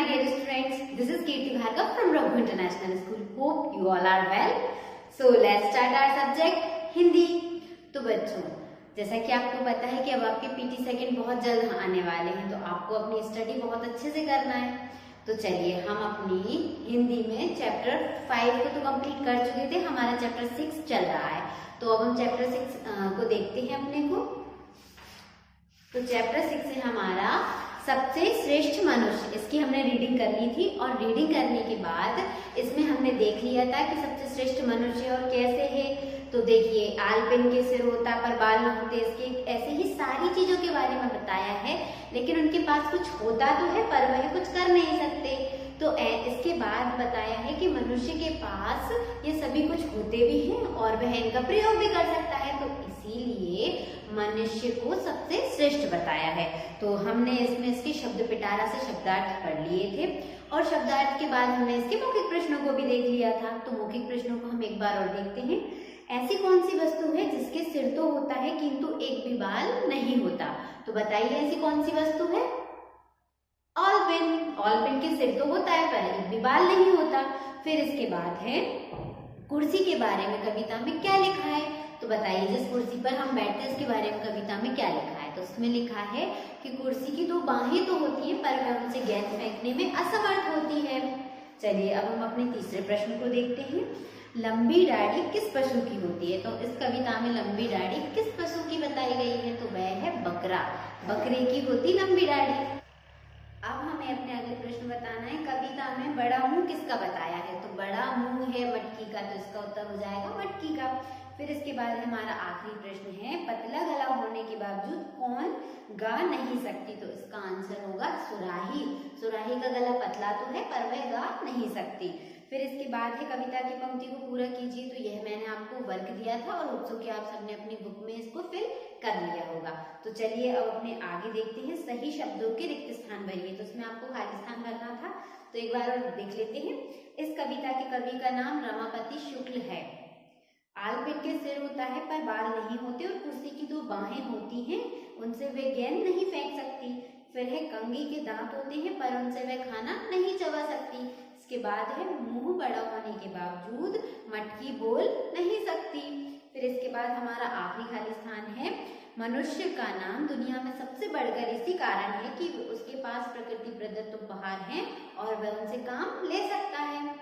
dear students, this is Kirti Bhargav from Raghu International School. Hope you all are well. So let's start our subject Hindi. तो बच्चों, जैसा कि आपको पता है कि अब आपके पीटी सेकंड बहुत जल्द आने वाले हैं, तो आपको अपनी स्टडी बहुत अच्छे से करना है। तो चलिए हम अपनी हिंदी में चैप्टर 5 को तो कंप्लीट कर चुके थे, हमारा चैप्टर 6 चल रहा है। तो अब हम चैप्टर 6 को देखते हैं अपने को। तो चैप्टर 6 है हमारा सबसे श्रेष्ठ मनुष्य, इसकी हमने रीडिंग करनी थी और रीडिंग करने के बाद इसमें हमने देख लिया था कि सबसे श्रेष्ठ मनुष्य और कैसे है। तो देखिए, आलपिन के सिर होता पर बाल न होते, इसके ऐसे ही सारी चीजों के बारे में बताया है, लेकिन उनके पास कुछ होता तो है पर वह कुछ कर नहीं सकते। तो इसके बाद बताया है कि मनुष्य के पास ये सभी कुछ होते भी हैं और वह इनका प्रयोग भी कर सकता है, तो इसीलिए मनुष्य को सबसे श्रेष्ठ बताया है। तो हमने इसमें इसके शब्द पिटारा से शब्दार्थ पढ़ लिए थे और शब्दार्थ के बाद हमने इसके मौखिक प्रश्नों को भी देख लिया था। तो मौखिक प्रश्नों को हम एक बार और देखते हैं। ऐसी कौन सी वस्तु है जिसके सिर तो होता है किंतु एक भी बाल नहीं होता? तो बताइए ऐसी कौन सी वस्तु है? ऑलपिन। ऑलपिन के सिर तो होता है पर एक भी बाल नहीं होता। फिर इसके बाद है कुर्सी के बारे में कविता में क्या लिखा है? तो बताइए जिस कुर्सी पर हम बैठते हैं उसके बारे में कविता में क्या लिखा है? तो उसमें लिखा है कि कुर्सी की 2 बाहें तो होती हैं पर वह उनसे गेंद फेंकने में असमर्थ होती है। चलिए अब हम अपने तीसरे प्रश्न को देखते हैं। लंबी दाढ़ी किस पशु की होती है? तो इस कविता में लंबी दाढ़ी किस पशु की बताई गई है? तो वह है बकरा। बकरे की होती लंबी दाढ़ी। अब हमें अपने अगले प्रश्न बताना है, कविता में बड़ा मुंह किसका बताया है? तो बड़ा मुंह है मटकी का, तो इसका उत्तर हो जाएगा मटकी का। फिर इसके बाद हमारा आखिरी प्रश्न है, पतला गला होने के बावजूद कौन गा नहीं सकती? तो इसका आंसर होगा सुराही। सुराही का गला पतला तो है पर वह गा नहीं सकती। फिर इसके बाद है कविता की पंक्ति को पूरा कीजिए। तो यह मैंने आपको वर्क दिया था और उत्सुक कि आप सबने अपनी बुक में इसको फिल कर लिया होगा। तो चलिए अब अपने आगे देखते हैं, सही शब्दों के रिक्त स्थान भरिए। तो इसमें आपको खाली स्थान भरना था, तो एक बार और देख लेते हैं। इस कविता के कवि का नाम रमापति शुक्ल है। आलपिन के सिर होता है पर बाल नहीं होते और कुर्सी की 2 बाहें होती हैं, उनसे वे गेंद नहीं फेंक सकती। फिर है कंघी के दांत होते हैं पर उनसे वह खाना नहीं चबा सकती। इसके बाद है मुंह बड़ा होने के बावजूद मटकी बोल नहीं सकती। फिर इसके बाद हमारा आखिरी खाली स्थान है, मनुष्य का नाम दुनिया में सबसे बढ़कर इसी कारण है कि उसके पास प्रकृति प्रदत्त उपहार हैं और वह उनसे काम ले सकता है।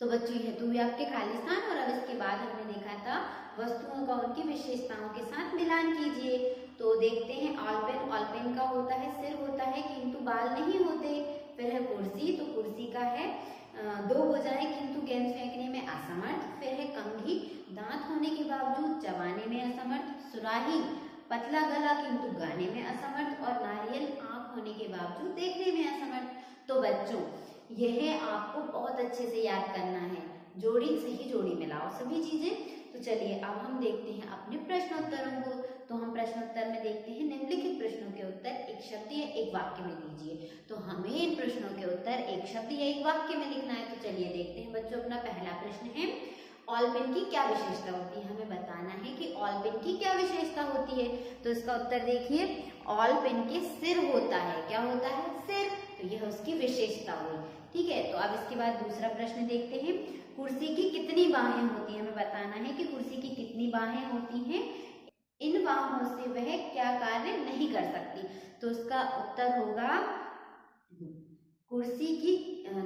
तो बच्चों यह तो हुए आपके खाली स्थान। और अब इसके बाद हमने देखा था वस्तुओं का उनकी विशेषताओं के साथ मिलान कीजिए। तो देखते हैं, ऑलपेन, ऑलपेन का होता है सिर होता है किंतु बाल नहीं होते। फिर है कुर्सी, तो कुर्सी का है 2 भुजाएं किंतु गेंद फेंकने में असमर्थ। फिर है कंघी, दांत होने के बावजूद चबाने में असमर्थ। सुराही, पतला गला किंतु गाने में असमर्थ। और नारियल, आंख होने के बावजूद देखने में असमर्थ। तो बच्चों यह आपको बहुत अच्छे से याद करना है, जोड़ी सही जोड़ी मिलाओ सभी चीजें। तो चलिए अब हम देखते हैं अपने प्रश्नोत्तरों को। तो हम प्रश्नोत्तर में देखते हैं, निम्नलिखित प्रश्नों के उत्तर एक शब्द या एक वाक्य में दीजिए। तो हमें इन प्रश्नों के उत्तर एक शब्द या एक वाक्य में लिखना है। तो चलिए देखते हैं बच्चों, अपना पहला प्रश्न है, ऑलपिन की क्या विशेषता होती है? हमें बताना है कि ऑलपिन की क्या विशेषता होती है। तो इसका उत्तर देखिए, ऑलपिन के सिर होता है। क्या होता है? सिर। तो यह उसकी विशेषता हुई। ठीक है, तो अब इसके बाद दूसरा प्रश्न देखते हैं, कुर्सी की कितनी बाहें होती हैं? हमें बताना है कि कुर्सी की कितनी बाहें होती हैं, इन बाहों से वह क्या कार्य नहीं कर सकती? तो उसका उत्तर होगा, कुर्सी की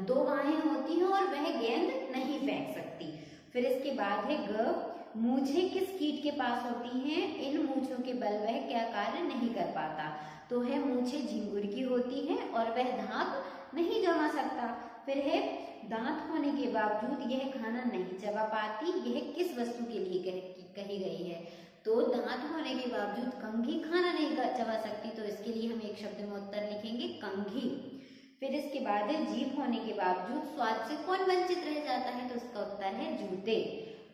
2 बाहें होती हैं और वह गेंद नहीं फेंक सकती। फिर इसके बाद है ग, मूछें किस कीट के पास होती हैं, इन मूछों के बल वह क्या कार्य नहीं कर पाता? तो है मूछें झिंगुर की होती हैं और वह धाक नहीं जमा सकता। फिर है दांत होने के बावजूद यह खाना नहीं चबा पाती, यह किस वस्तु के लिए कही गई है? तो दांत होने के बावजूद कंघी खाना नहीं चबा सकती, तो इसके लिए हम एक शब्द में उत्तर लिखेंगे कंघी। फिर इसके बाद है जीभ होने के बावजूद स्वाद से कौन वंचित रह जाता है? तो इसका उत्तर है जूते।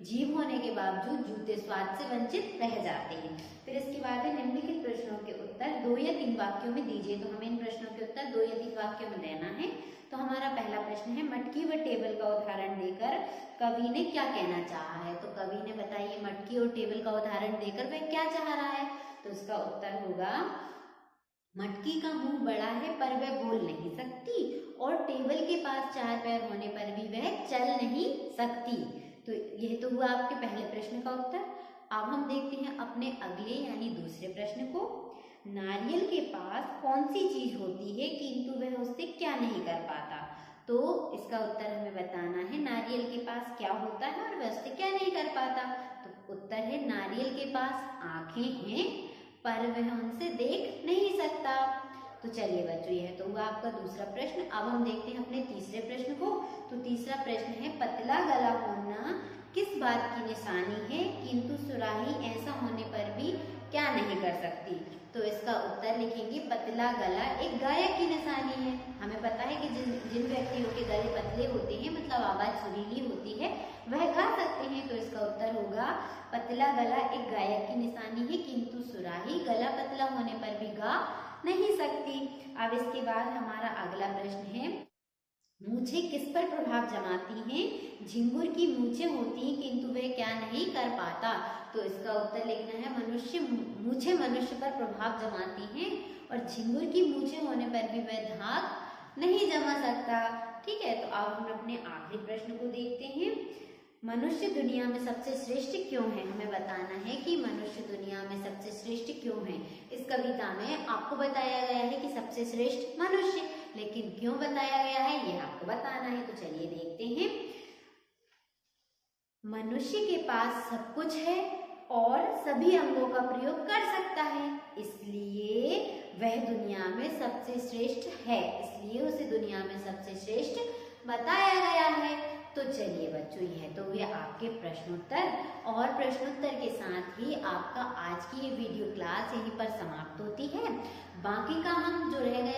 जीभ होने के बावजूद जूते स्वाद से वंचित रह जाते हैं। फिर इसके बाद है निम्नलिखित प्रश्नों के उत्तर 2 या 3 वाक्यों में दीजिए। तो हमें इन प्रश्नों के उत्तर 2 या 3 वाक्यों में देना है। तो हमारा पहला प्रश्न है, मटकी व टेबल का उदाहरण देकर कवि ने क्या कहना चाहा है? तो कवि ने बताइए मटकी और टेबल का उदाहरण देकर वह क्या चाह रहा है? तो इसका उत्तर होगा, मटकी का मुंह बड़ा है पर वह बोल नहीं सकती और टेबल के पास 4 पैर होने पर भी वह चल नहीं सकती। तो यह तो हुआ आपके पहले प्रश्न का उत्तर। अब हम देखते हैं अपने अगले यानी दूसरे प्रश्न को। नारियल के पास कौन सी चीज होती है किंतु वह उससे क्या नहीं कर पाता? तो इसका उत्तर हमें बताना है नारियल के पास क्या होता है और वह उससे क्या नहीं कर पाता। तो उत्तर है नारियल के पास आंखें हैं पर वह उनसे देख नहीं सकता। तो चलिए बच्चों, यह तो हुआ आपका दूसरा प्रश्न। अब हम देखते हैं अपने तीसरे प्रश्न को। तो तीसरा प्रश्न है पतला गला होना किस बात की निशानी है किंतु सुराही ऐसा होने पर भी क्या नहीं कर सकती? तो इसका उत्तर लिखेंगे पतला गला एक गायक की निशानी है। हमें पता है कि जिन व्यक्तियों के गले पतले होते हैं मतलब आवाज सुरीली होती है वह गा सकते हैं। तो इसका उत्तर होगा पतला गला एक गायक की निशानी है किंतु सुराही गला पतला होने पर भी गा नहीं सकती। अब इसके बाद हमारा अगला प्रश्न है मूछें किस पर प्रभाव जमाती हैं? झिंगुर की मूछें होती हैं किंतु वह क्या नहीं कर पाता? तो इसका उत्तर लिखना है मूछें मनुष्य पर प्रभाव जमाती हैं और झिंगुर की मूछें होने पर भी वह धाक नहीं जमा सकता। ठीक है, तो अब हम अपने आखिरी प्रश्न को देखते हैं। मनुष्य दुनिया में सबसे श्रेष्ठ क्यों है? हमें बताना है कि मनुष्य दुनिया में सबसे श्रेष्ठ क्यों है। इस कविता में आपको बताया गया है कि सबसे श्रेष्ठ मनुष्य, लेकिन क्यों बताया गया है यह आपको बताना है। तो चलिए देखते हैं। मनुष्य के पास सब कुछ है और सभी अंगों का प्रयोग कर सकता है, इसलिए वह दुनिया में सबसे श्रेष्ठ है, इसलिए उसे दुनिया में सबसे श्रेष्ठ बताया गया है। तो चलिए बच्चों, यह तो हुए आपके प्रश्नोत्तर और प्रश्नोत्तर के साथ ही आपका आज की ये वीडियो क्लास यहीं पर समाप्त होती है। बाकी का हम जो रह गया